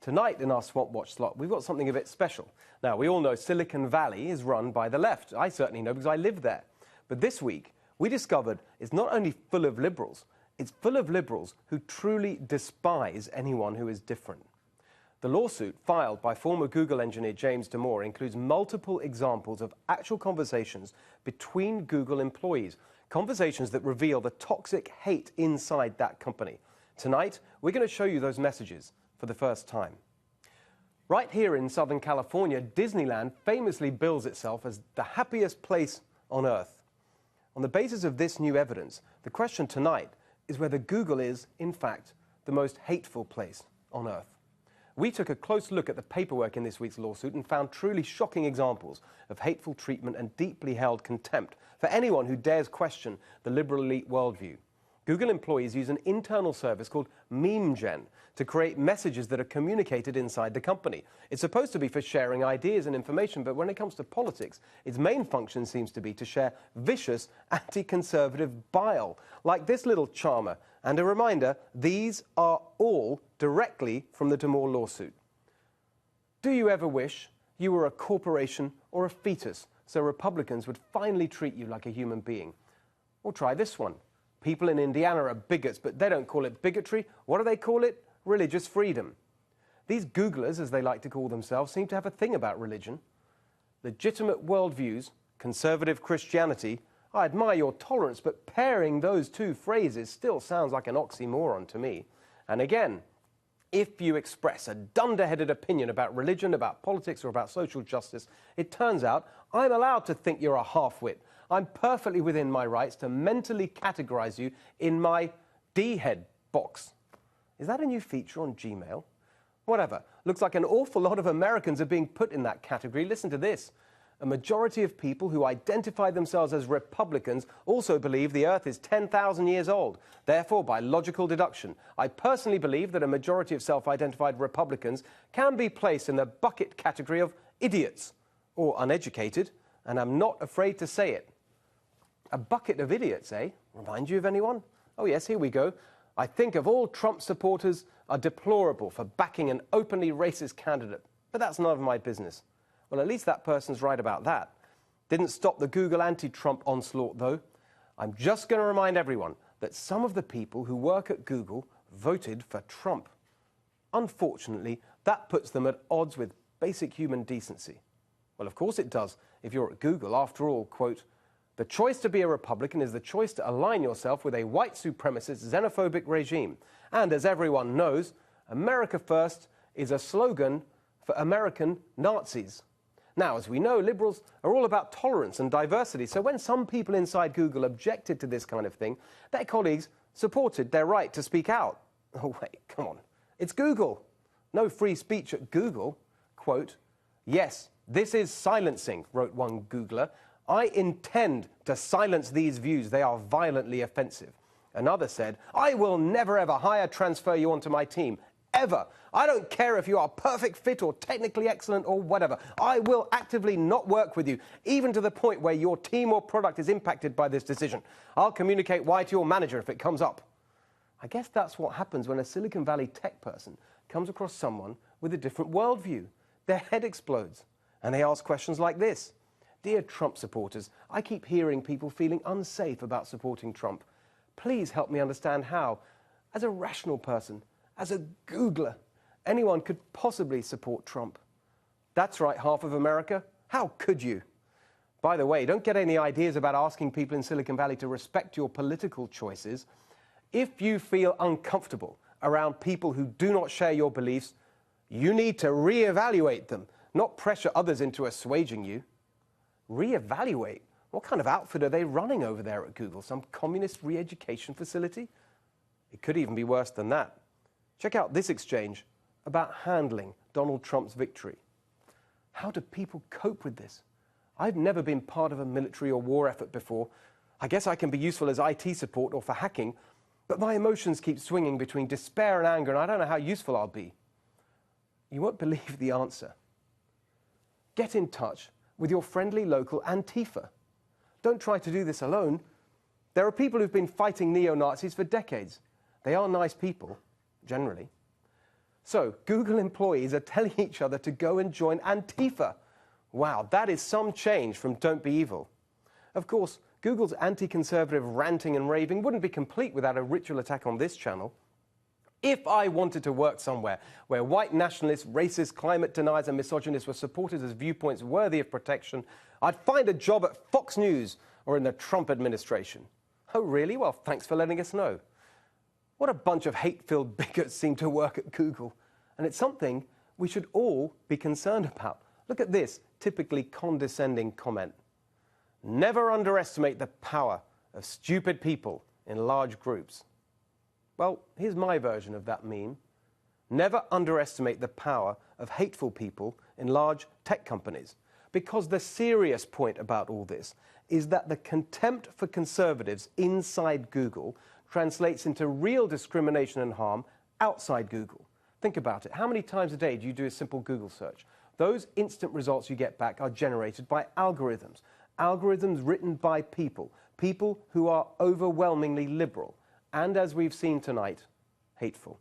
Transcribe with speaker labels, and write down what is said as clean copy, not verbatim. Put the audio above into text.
Speaker 1: Tonight in our Swamp Watch slot, we've got something a bit special. Now, we all know Silicon Valley is run by the left. I certainly know because I live there. But this week, we discovered it's not only full of liberals, it's full of liberals who truly despise anyone who is different. The lawsuit filed by former Google engineer James Damore includes multiple examples of actual conversations between Google employees, conversations that reveal the toxic hate inside that company. Tonight, we're going to show you those messages for the first time. Right here in Southern California, Disneyland famously bills itself as the happiest place on Earth. On the basis of this new evidence, the question tonight is whether Google is, in fact, the most hateful place on Earth. We took a close look at the paperwork in this week's lawsuit and found truly shocking examples of hateful treatment and deeply held contempt for anyone who dares question the liberal elite worldview. Google employees use an internal service called MemeGen to create messages that are communicated inside the company. It's supposed to be for sharing ideas and information, but when it comes to politics, its main function seems to be to share vicious, anti-conservative bile, like this little charmer. And a reminder, these are all directly from the Damore lawsuit. Do you ever wish you were a corporation or a fetus so Republicans would finally treat you like a human being? Or try this one. People in Indiana are bigots, but they don't call it bigotry. What do they call it? Religious freedom. These Googlers, as they like to call themselves, seem to have a thing about religion. Legitimate worldviews, conservative Christianity. I admire your tolerance, but pairing those two phrases still sounds like an oxymoron to me. And again, if you express a dunderheaded opinion about religion, about politics, or about social justice, it turns out I'm allowed to think you're a half-wit. I'm perfectly within my rights to mentally categorize you in my D-head box. Is that a new feature on Gmail? Whatever. Looks like an awful lot of Americans are being put in that category. Listen to this. A majority of people who identify themselves as Republicans also believe the Earth is 10,000 years old. Therefore, by logical deduction, I personally believe that a majority of self-identified Republicans can be placed in the bucket category of idiots or uneducated, and I'm not afraid to say it. A bucket of idiots, eh? Remind you of anyone? Oh yes, here we go. I think of all Trump supporters are deplorable for backing an openly racist candidate. But that's none of my business. Well, at least that person's right about that. Didn't stop the Google anti-Trump onslaught, though. I'm just going to remind everyone that some of the people who work at Google voted for Trump. Unfortunately, that puts them at odds with basic human decency. Well, of course it does, if you're at Google. After all, quote, the choice to be a Republican is the choice to align yourself with a white supremacist, xenophobic regime. And as everyone knows, America First is a slogan for American Nazis. Now, as we know, liberals are all about tolerance and diversity. So when some people inside Google objected to this kind of thing, their colleagues supported their right to speak out. Oh, wait, come on. It's Google. No free speech at Google. Quote, yes, this is silencing, wrote one Googler. I intend to silence these views. They are violently offensive. Another said, I will never ever transfer you onto my team. Ever. I don't care if you are perfect fit or technically excellent or whatever. I will actively not work with you, even to the point where your team or product is impacted by this decision. I'll communicate why to your manager if it comes up. I guess that's what happens when a Silicon Valley tech person comes across someone with a different worldview. Their head explodes, and they ask questions like this. Dear Trump supporters, I keep hearing people feeling unsafe about supporting Trump. Please help me understand how, as a rational person, as a Googler, anyone could possibly support Trump. That's right, half of America. How could you? By the way, don't get any ideas about asking people in Silicon Valley to respect your political choices. If you feel uncomfortable around people who do not share your beliefs, you need to reevaluate them, not pressure others into assuaging you. Reevaluate? What kind of outfit are they running over there at Google? Some communist re-education facility? It could even be worse than that. Check out this exchange about handling Donald Trump's victory. How do people cope with this? I've never been part of a military or war effort before. I guess I can be useful as IT support or for hacking, but my emotions keep swinging between despair and anger, and I don't know how useful I'll be. You won't believe the answer. Get in touch with your friendly local Antifa. Don't try to do this alone. There are people who've been fighting neo-Nazis for decades. They are nice people, generally. So, Google employees are telling each other to go and join Antifa. Wow, that is some change from Don't Be Evil. Of course, Google's anti-conservative ranting and raving wouldn't be complete without a ritual attack on this channel. If I wanted to work somewhere where white nationalists, racists, climate deniers and misogynists were supported as viewpoints worthy of protection, I'd find a job at Fox News or in the Trump administration. Oh, really? Well, thanks for letting us know. What a bunch of hate-filled bigots seem to work at Google. And it's something we should all be concerned about. Look at this typically condescending comment. Never underestimate the power of stupid people in large groups. Well, here's my version of that meme. Never underestimate the power of hateful people in large tech companies. Because the serious point about all this is that the contempt for conservatives inside Google translates into real discrimination and harm outside Google. Think about it. How many times a day do you do a simple Google search? Those instant results you get back are generated by algorithms. Algorithms written by people. People who are overwhelmingly liberal. And as we've seen tonight, hateful.